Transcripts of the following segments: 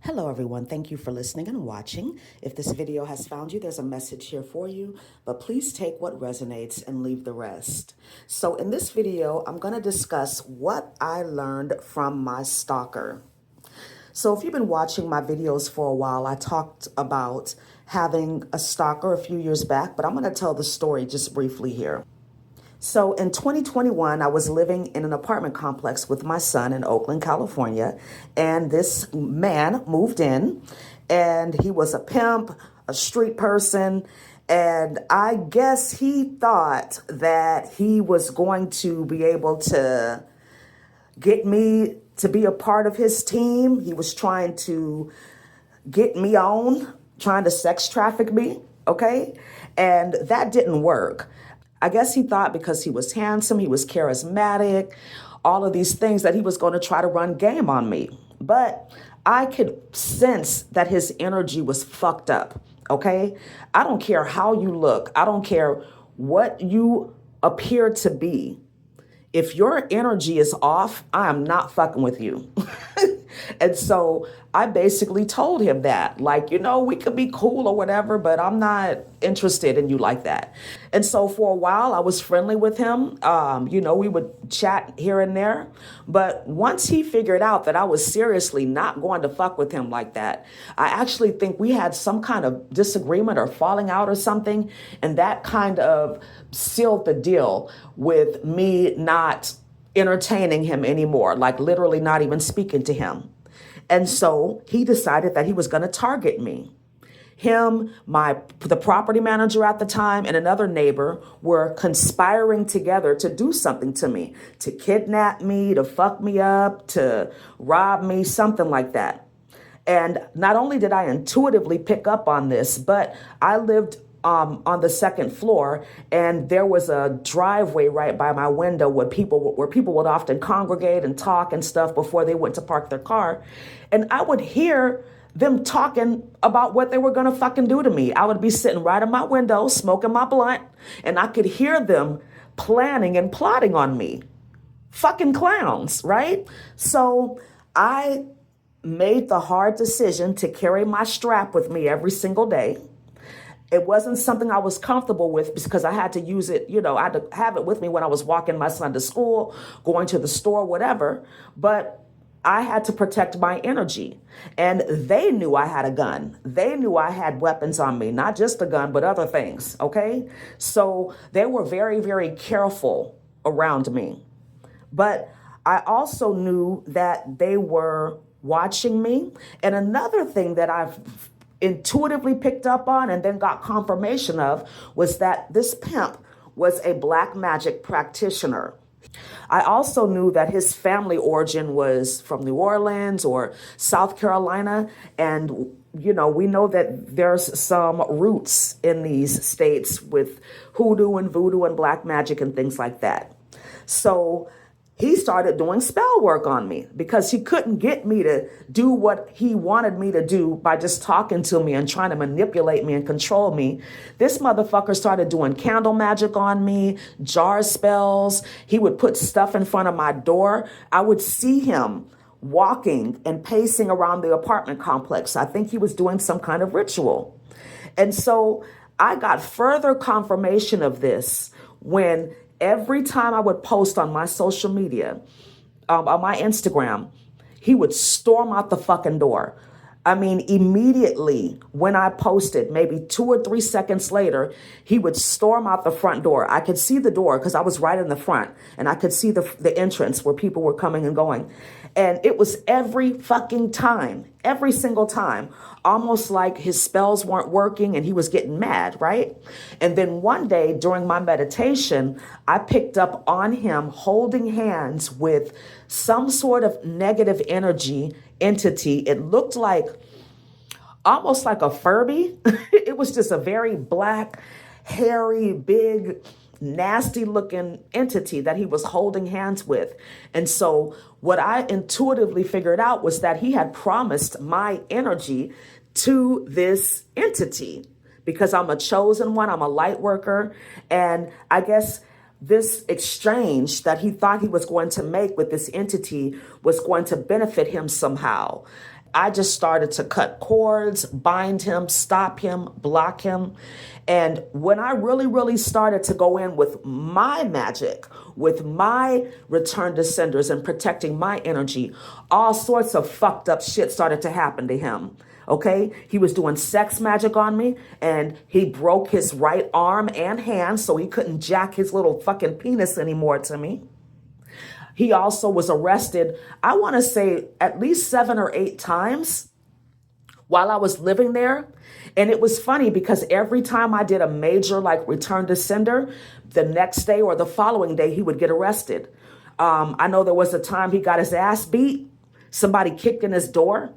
Hello everyone, thank you for listening and watching. If this video has found you, there's a message here for you, but please take what resonates and leave the rest. So in this video, I'm going to discuss what I learned from my stalker. So if you've been watching my videos for a while, I talked about having a stalker a few years back, but I'm going to tell the story just briefly here. So in 2021, I was living in an apartment complex with my son in Oakland, California, and this man moved in, and he was a pimp, a street person, and I guess he thought that he was going to be able to get me to be a part of his team. He was trying to get me on, trying to sex traffic me, okay? And that didn't work. I guess he thought because he was handsome, he was charismatic, all of these things that he was going to try to run game on me. But I could sense that his energy was fucked up, okay? I don't care how you look. I don't care what you appear to be. If your energy is off, I am not fucking with you. And so I basically told him that, like, we could be cool or whatever, but I'm not interested in you like that. And so for a while, I was friendly with him. We would chat here and there. But once he figured out that I was seriously not going to fuck with him like that, I actually think we had some kind of disagreement or falling out or something. And that kind of sealed the deal with me not entertaining him anymore, like literally not even speaking to him. And so he decided that he was going to target me. Him, the property manager at the time, and another neighbor were conspiring together to do something to me, to kidnap me, to fuck me up, to rob me, something like that. And not only did I intuitively pick up on this, but I lived on the second floor, and there was a driveway right by my window where people would often congregate and talk and stuff before they went to park their car. And I would hear them talking about what they were going to fucking do to me. I would be sitting right in my window, smoking my blunt, and I could hear them planning and plotting on me. Fucking clowns, right? So I made the hard decision to carry my strap with me every single day. It wasn't something I was comfortable with because I had to use it, I had to have it with me when I was walking my son to school, going to the store, whatever. But I had to protect my energy. And they knew I had a gun. They knew I had weapons on me, not just a gun, but other things, okay? So they were very, very careful around me. But I also knew that they were watching me. And another thing that I've intuitively picked up on and then got confirmation of was that this pimp was a black magic practitioner. I also knew that his family origin was from New Orleans or South Carolina. And, we know that there's some roots in these states with hoodoo and voodoo and black magic and things like that. So he started doing spell work on me because he couldn't get me to do what he wanted me to do by just talking to me and trying to manipulate me and control me. This motherfucker started doing candle magic on me, jar spells. He would put stuff in front of my door. I would see him walking and pacing around the apartment complex. I think he was doing some kind of ritual. And so I got further confirmation of this when every time I would post on my social media, on my Instagram, he would storm out the fucking door. I mean, immediately when I posted, maybe 2 or 3 seconds later, he would storm out the front door. I could see the door because I was right in the front, and I could see the entrance where people were coming and going. And it was every fucking time, every single time, almost like his spells weren't working and he was getting mad, right? And then one day during my meditation, I picked up on him holding hands with some sort of negative energy entity. It looked like almost like a Furby. It was just a very black, hairy, big, nasty looking entity that he was holding hands with. And so what I intuitively figured out was that he had promised my energy to this entity because I'm a chosen one. I'm a light worker. And I guess this exchange that he thought he was going to make with this entity was going to benefit him somehow. I just started to cut cords, bind him, stop him, block him. And when I really, really started to go in with my magic, with my return to senders and protecting my energy, all sorts of fucked up shit started to happen to him. Okay, he was doing sex magic on me, and he broke his right arm and hand, so he couldn't jack his little fucking penis anymore to me. He also was arrested, I want to say at least 7 or 8 times while I was living there. And it was funny because every time I did a major like return to sender, the next day or the following day, he would get arrested. I know there was a time he got his ass beat. Somebody kicked in his door.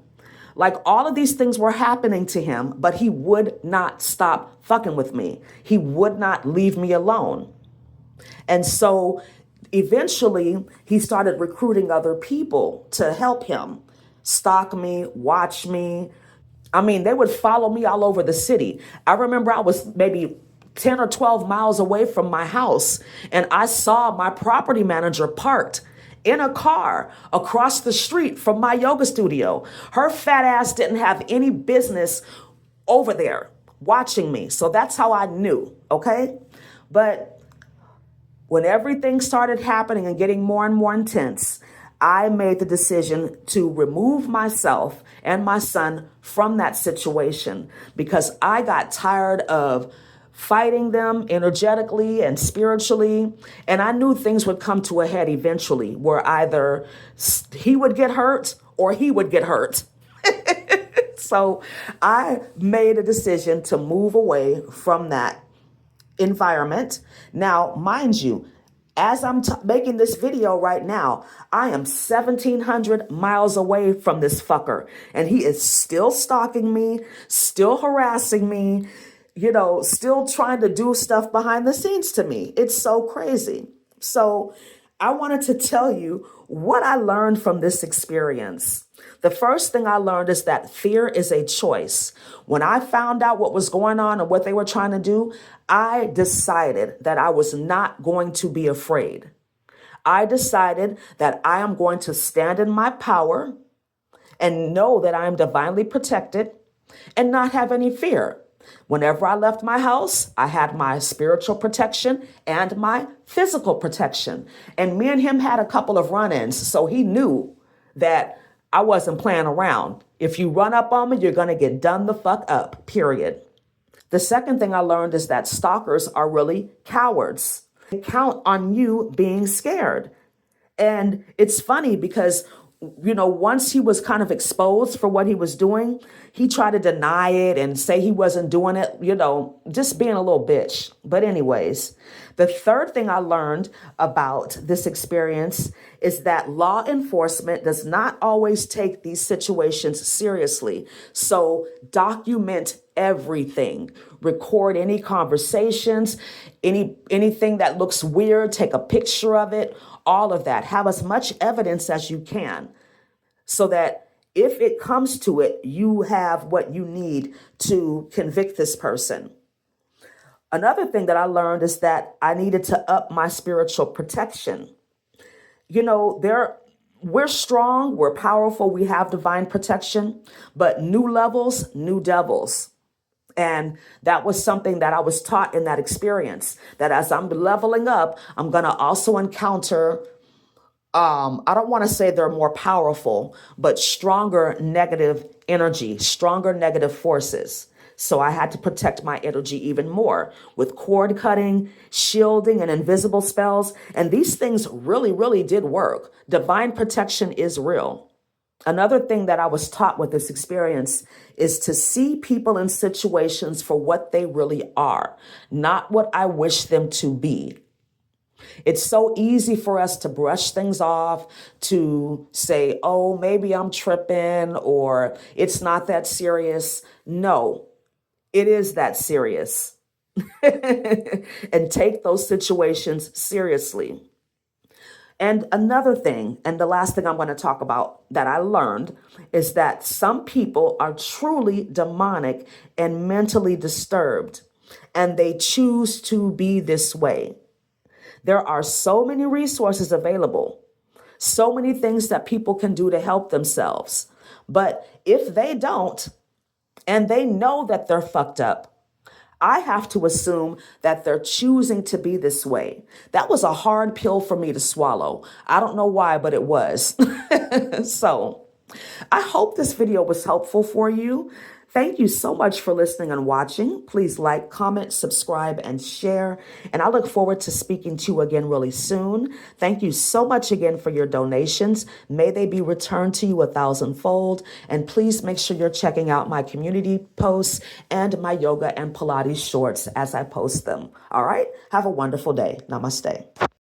Like all of these things were happening to him, but he would not stop fucking with me. He would not leave me alone. And so eventually he started recruiting other people to help him, stalk me, watch me. I mean, they would follow me all over the city. I remember I was maybe 10 or 12 miles away from my house, and I saw my property manager parked in a car across the street from my yoga studio. Her fat ass didn't have any business over there watching me. So that's how I knew, okay? But when everything started happening and getting more and more intense, I made the decision to remove myself and my son from that situation because I got tired of fighting them energetically and spiritually. And I knew things would come to a head eventually where either he would get hurt or he would get hurt. So I made a decision to move away from that environment. Now, mind you, as I'm making this video right now, I am 1,700 miles away from this fucker, and he is still stalking me, still harassing me, you know, still trying to do stuff behind the scenes to me. It's so crazy. So I wanted to tell you what I learned from this experience. The first thing I learned is that fear is a choice. When I found out what was going on and what they were trying to do, I decided that I was not going to be afraid. I decided that I am going to stand in my power and know that I am divinely protected and not have any fear. Whenever I left my house, I had my spiritual protection and my physical protection. And me and him had a couple of run-ins, so he knew that I wasn't playing around. If you run up on me, you're going to get done the fuck up, period. The second thing I learned is that stalkers are really cowards. They count on you being scared. And it's funny because, you know, once he was kind of exposed for what he was doing, he tried to deny it and say he wasn't doing it, you know, just being a little bitch. But anyways, the third thing I learned about this experience is that law enforcement does not always take these situations seriously. So document everything. Record any conversations, anything that looks weird, take a picture of it, all of that. Have as much evidence as you can so that if it comes to it, you have what you need to convict this person. Another thing that I learned is that I needed to up my spiritual protection. You know, we're strong, we're powerful, we have divine protection, but new levels, new devils. And that was something that I was taught in that experience, that as I'm leveling up, I'm going to also encounter, I don't want to say they're more powerful, but stronger negative energy, stronger negative forces. So I had to protect my energy even more with cord cutting, shielding, and invisible spells. And these things really, really did work. Divine protection is real. Another thing that I was taught with this experience is to see people in situations for what they really are, not what I wish them to be. It's so easy for us to brush things off, to say, oh, maybe I'm tripping, or it's not that serious. No, it is that serious. And take those situations seriously. And another thing, and the last thing I'm going to talk about that I learned, is that some people are truly demonic and mentally disturbed, and they choose to be this way. There are so many resources available, so many things that people can do to help themselves. But if they don't, and they know that they're fucked up, I have to assume that they're choosing to be this way. That was a hard pill for me to swallow. I don't know why, but it was. So I hope this video was helpful for you. Thank you so much for listening and watching. Please like, comment, subscribe, and share. And I look forward to speaking to you again really soon. Thank you so much again for your donations. May they be returned to you 1,000-fold. And please make sure you're checking out my community posts and my yoga and Pilates shorts as I post them. All right? Have a wonderful day. Namaste.